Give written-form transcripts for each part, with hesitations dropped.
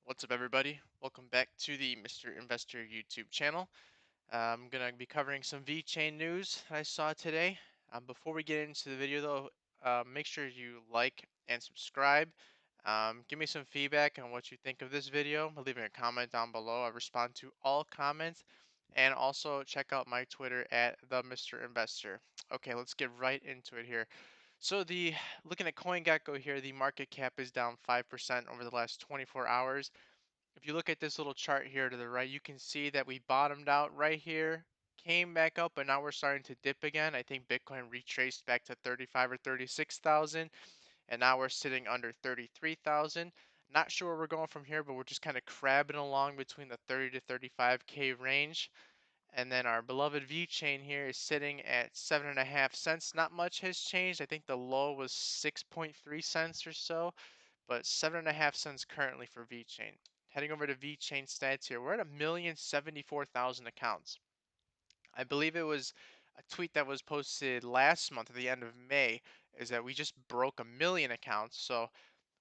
What's up, everybody? Welcome back to the Mr. Investor YouTube channel. I'm going to be covering some VeChain news I saw today. Before we get into the video, though, make sure you like and subscribe. Give me some feedback on what you think of this video. Leave a comment down below. I respond to all comments. And also check out my Twitter at the Mr. Investor. Okay, let's get right into it here. So the looking at CoinGecko here, the market cap is down 5% over the last 24 hours. If you look at this little chart here to the right, you can see that we bottomed out right here, came back up, but now we're starting to dip again. I think Bitcoin retraced back to 35 or 36,000, and now we're sitting under 33,000. Not sure where we're going from here, but we're just kind of crabbing along between the 30 to 35K range. And then our beloved V chain here is sitting at 7.5 cents. Not much has changed. I think the low was 6.3 cents or so, but 7.5 cents currently for VeChain. Heading over to VeChain Stats here, we're at 1,074,000 accounts. I believe it was a tweet that was posted last month at the end of May, is that we just broke 1 million accounts. So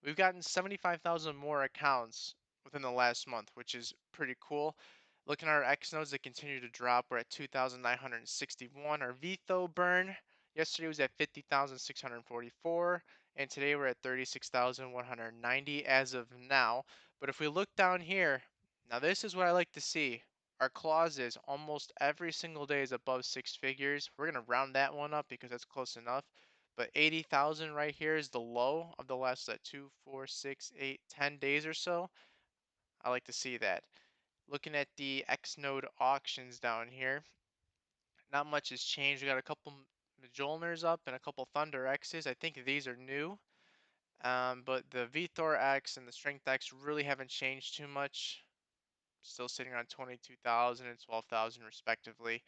we've gotten 75,000 more accounts within the last month, which is pretty cool. Looking at our X nodes, they continue to drop. We're at 2,961. Our VTHO burn yesterday was at 50,644, and today we're at 36,190 as of now. But if we look down here, now this is what I like to see. Our clauses almost every single day is above six figures. We're going to round that one up because that's close enough. But 80,000 right here is the low of the last 2, 4, 6, 8, 10 days or so. I like to see that. Looking at the X node auctions down here, not much has changed. We got a couple Mjolnirs up and a couple Thunder X's. I think these are new. But the VThor X and the Strength X really haven't changed too much. Still sitting on 22,000 and 12,000 respectively.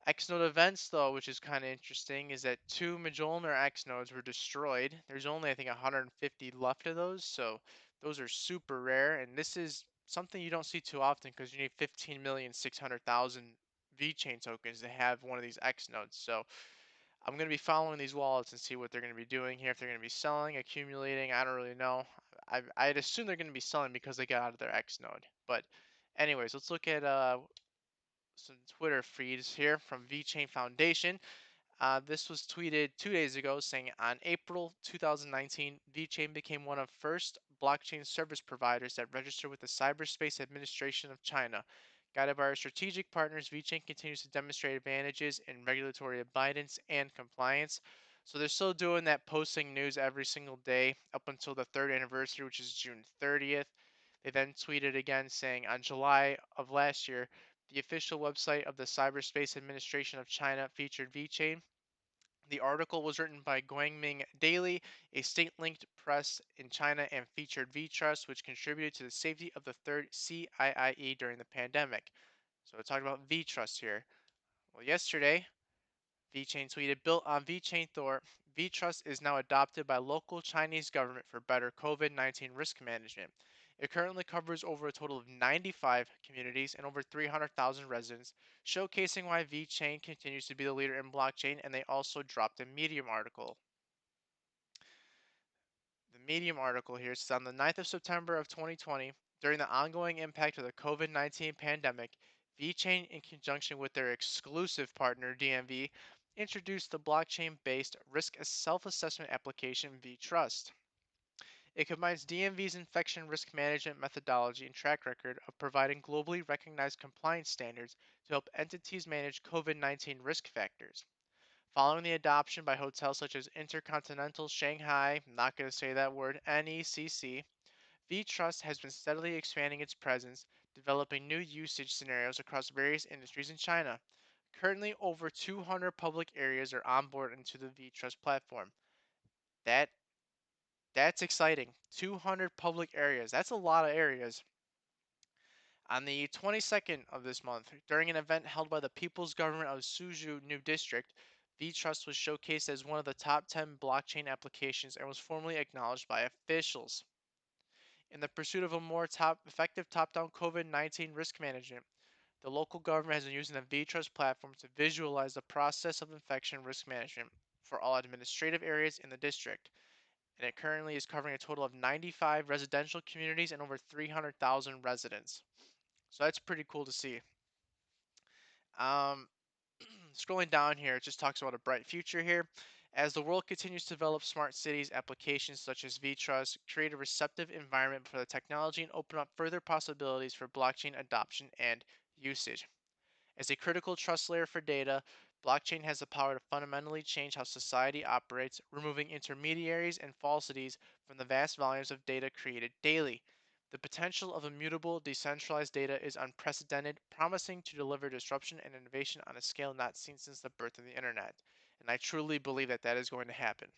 X node events, though, which is kind of interesting, is that two Mjolnir X nodes were destroyed. There's only, I think, 150 left of those, so those are super rare. And this is something you don't see too often because you need 15,600,000 VeChain tokens to have one of these X nodes. So I'm going to be following these wallets and see what they're going to be doing here. If they're going to be selling, accumulating, I don't really know. I'd assume they're going to be selling because they got out of their X node. But anyways, let's look at some Twitter feeds here from VeChain Foundation. This was tweeted 2 days ago saying on April 2019, VeChain became one of first blockchain service providers that registered with the Cyberspace Administration of China. Guided by our strategic partners, VeChain continues to demonstrate advantages in regulatory abidance and compliance. So they're still doing that, posting news every single day up until the third anniversary, which is June 30th. They then tweeted again saying on July of last year, the official website of the Cyberspace Administration of China featured VeChain. The article was written by Guangming Daily, a state-linked press in China, and featured VeTrust, which contributed to the safety of the third CIIE during the pandemic. So we're talking about VeTrust here. Well, yesterday, VeChain tweeted, built on VeChain Thor, VeTrust is now adopted by local Chinese government for better COVID-19 risk management. It currently covers over a total of 95 communities and over 300,000 residents, showcasing why VeChain continues to be the leader in blockchain, and they also dropped a Medium article. The Medium article here says on the 9th of September of 2020, during the ongoing impact of the COVID-19 pandemic, VeChain, in conjunction with their exclusive partner DMV, introduced the blockchain-based risk self-assessment application VeTrust. It combines DMV's infection risk management methodology and track record of providing globally recognized compliance standards to help entities manage COVID-19 risk factors. Following the adoption by hotels such as Intercontinental Shanghai, I'm not going to say that word, NECC, VTrust has been steadily expanding its presence, developing new usage scenarios across various industries in China. Currently, over 200 public areas are onboarded into the VTrust platform. That that's exciting. 200 public areas. That's a lot of areas. On the 22nd of this month, during an event held by the People's Government of Suzhou New District, VTrust was showcased as one of the top 10 blockchain applications and was formally acknowledged by officials. In the pursuit of a more effective top-down COVID-19 risk management, the local government has been using the VTrust platform to visualize the process of infection risk management for all administrative areas in the district. and it currently is covering a total of 95 residential communities and over 300,000 residents. So that's pretty cool to see. Um, Scrolling down here, it just talks about a bright future here. As the world continues to develop smart cities, applications such as VeTrust create a receptive environment for the technology and open up further possibilities for blockchain adoption and usage. As a critical trust layer for data, blockchain has the power to fundamentally change how society operates, removing intermediaries and falsities from the vast volumes of data created daily. The potential of immutable, decentralized data is unprecedented, promising to deliver disruption and innovation on a scale not seen since the birth of the internet. And I truly believe that that is going to happen.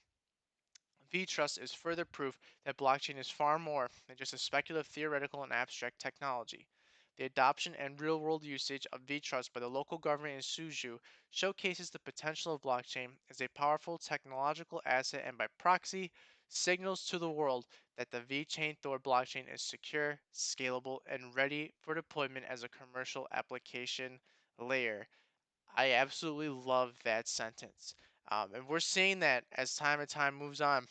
VTrust is further proof that blockchain is far more than just a speculative, theoretical, and abstract technology. The adoption and real world usage of VTrust by the local government in Suzhou showcases the potential of blockchain as a powerful technological asset and by proxy signals to the world that the VeChain Thor blockchain is secure, scalable, and ready for deployment as a commercial application layer. I absolutely love that sentence. And we're seeing that as time and time moves on.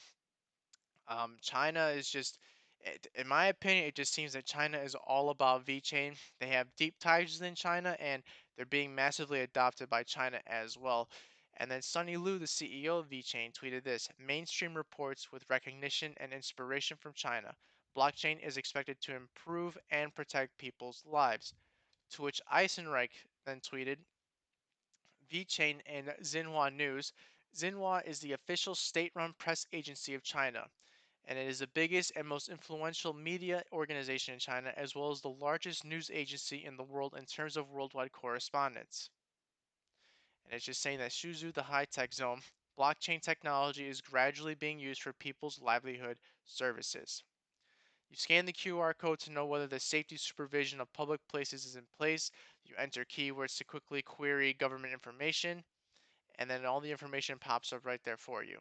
China is just, in my opinion, it just seems that China is all about VeChain. They have deep ties in China, and they're being massively adopted by China as well. And then Sunny Lu, the CEO of VeChain, tweeted this: mainstream reports with recognition and inspiration from China. Blockchain is expected to improve and protect people's lives. To which Eisenreich then tweeted, VeChain and Xinhua News. Xinhua is the official state run press agency of China, and it is the biggest and most influential media organization in China, as well as the largest news agency in the world in terms of worldwide correspondence. And it's just saying that Suzhou, the high tech zone, blockchain technology is gradually being used for people's livelihood services. You scan the QR code to know whether the safety supervision of public places is in place. You enter keywords to quickly query government information, and then all the information pops up right there for you.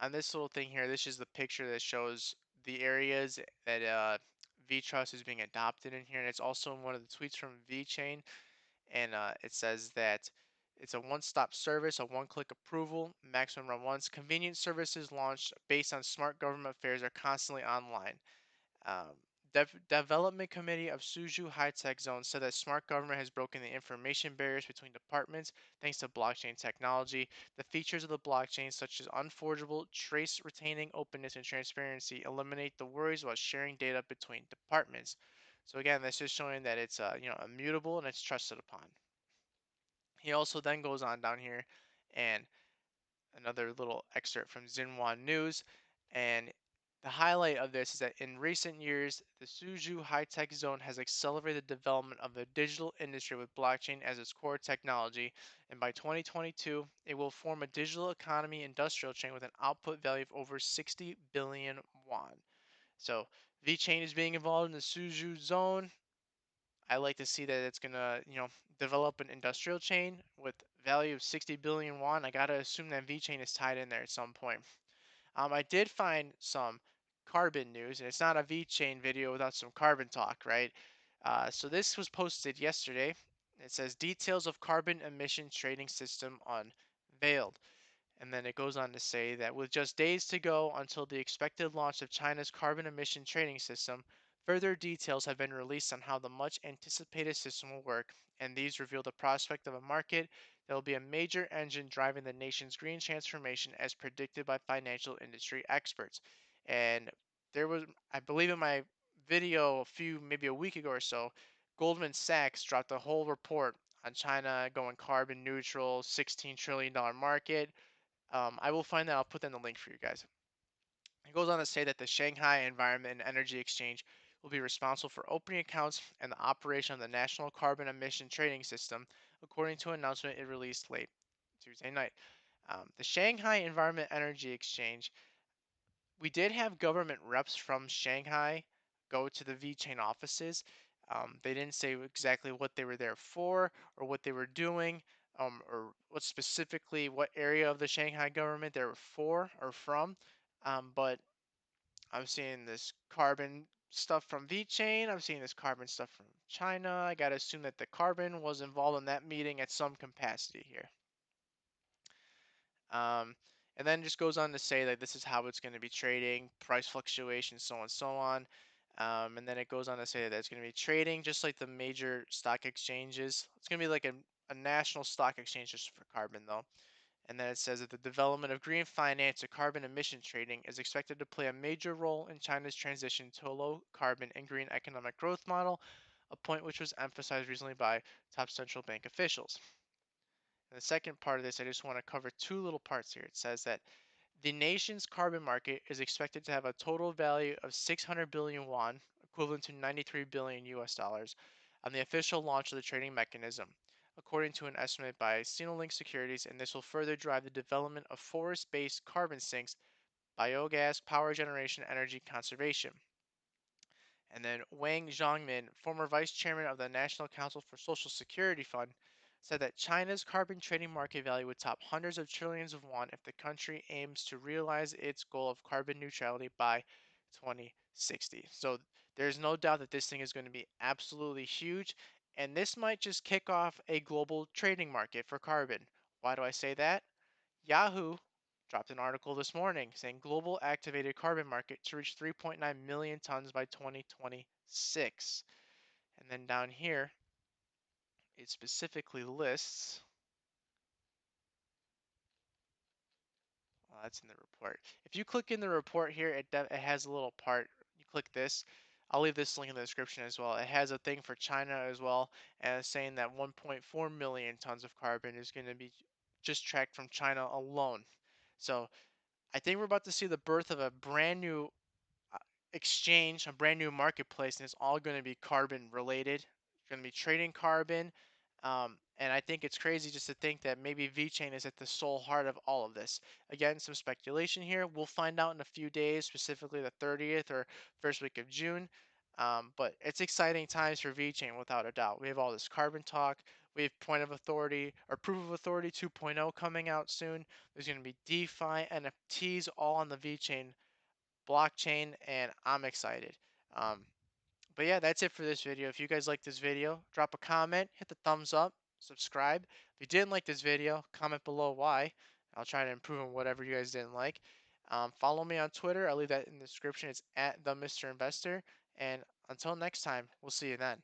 On this little thing here, this is the picture that shows the areas that VTrust is being adopted in here, and it's also in one of the tweets from VeChain, and it says that it's a one-stop service, a one-click approval, maximum run once. Convenient services launched based on smart government affairs are constantly online. Um, Development Committee of Suzhou High Tech Zone said that smart government has broken the information barriers between departments thanks to blockchain technology. The features of the blockchain, such as unforgeable, trace retaining, openness, and transparency, eliminate the worries about sharing data between departments. So again, this is showing that it's immutable and it's trusted upon. He also then goes on down here and another little excerpt from Xinhua News. And the highlight of this is that in recent years, the Suzhou high tech zone has accelerated the development of the digital industry with blockchain as its core technology. And by 2022, it will form a digital economy industrial chain with an output value of over 60 billion won. So, VeChain is being involved in the Suzhou zone. I like to see that it's gonna, develop an industrial chain with value of 60 billion won. I gotta assume that VeChain is tied in there at some point. I did find some carbon news, and it's not a VeChain video without some carbon talk, right? So this was posted yesterday. It says details of carbon emission trading system unveiled. And then it goes on to say that with just days to go until the expected launch of China's carbon emission trading system, further details have been released on how the much anticipated system will work, and these reveal the prospect of a market that will be a major engine driving the nation's green transformation as predicted by financial industry experts. And there was, I believe, in my video maybe a week ago or so, Goldman Sachs dropped a whole report on China going carbon neutral, $16 trillion market. I will find that. I'll put that in the link for you guys. It goes on to say that the Shanghai Environment and Energy Exchange will be responsible for opening accounts and the operation of the National Carbon Emission Trading System, according to an announcement it released late Tuesday night. The Shanghai Environment Energy Exchange, we did have government reps from Shanghai go to the VeChain offices. They didn't say exactly what they were there for or what they were doing, or what area of the Shanghai government they were for or from. But I'm seeing this carbon stuff from VeChain. I'm seeing this carbon stuff from China. I gotta assume that the carbon was involved in that meeting at some capacity here. Um, and then just goes on to say that this is how it's going to be trading, price fluctuations, so on and so on. And then it goes on to say that it's going to be trading just like the major stock exchanges. It's going to be like a national stock exchange just for carbon, though. And then it says that the development of green finance or carbon emission trading is expected to play a major role in China's transition to a low carbon and green economic growth model, a point which was emphasized recently by top central bank officials. And the second part of this, I just want to cover two little parts here. It says that the nation's carbon market is expected to have a total value of 600 billion won, equivalent to 93 billion US dollars, on the official launch of the trading mechanism, according to an estimate by Sinolink Securities, and this will further drive the development of forest-based carbon sinks, biogas, power generation, energy conservation. And then Wang Zhongmin, former vice chairman of the National Council for Social Security Fund, said that China's carbon trading market value would top hundreds of trillions of won if the country aims to realize its goal of carbon neutrality by 2060. So there's no doubt that this thing is going to be absolutely huge, and this might just kick off a global trading market for carbon. Why do I say that? Yahoo dropped an article this morning saying global activated carbon market to reach 3.9 million tons by 2026. And then down here, it specifically lists, well, that's in the report. If you click in the report here, it has a little part. You click this. I'll leave this link in the description as well. It has a thing for China as well, and it's saying that 1.4 million tons of carbon is going to be just tracked from China alone. So I think we're about to see the birth of a brand new uh, exchange, a brand new marketplace, and it's all going to be carbon related. Going to be trading carbon. And I think it's crazy just to think that maybe VeChain is at the sole heart of all of this. Again, some speculation here. We'll find out in a few days, specifically the 30th or first week of June. But it's exciting times for VeChain without a doubt. We have all this carbon talk. We have point of authority or proof of authority 2.0 coming out soon. There's going to be DeFi, NFTs, all on the VeChain blockchain, and I'm excited. Um, but yeah, that's it for this video. If you guys like this video, drop a comment, hit the thumbs up, subscribe. If you didn't like this video, comment below why. I'll try to improve on whatever you guys didn't like. Follow me on Twitter. I'll leave that in the description. It's at the Mr. Investor. And until next time, we'll see you then.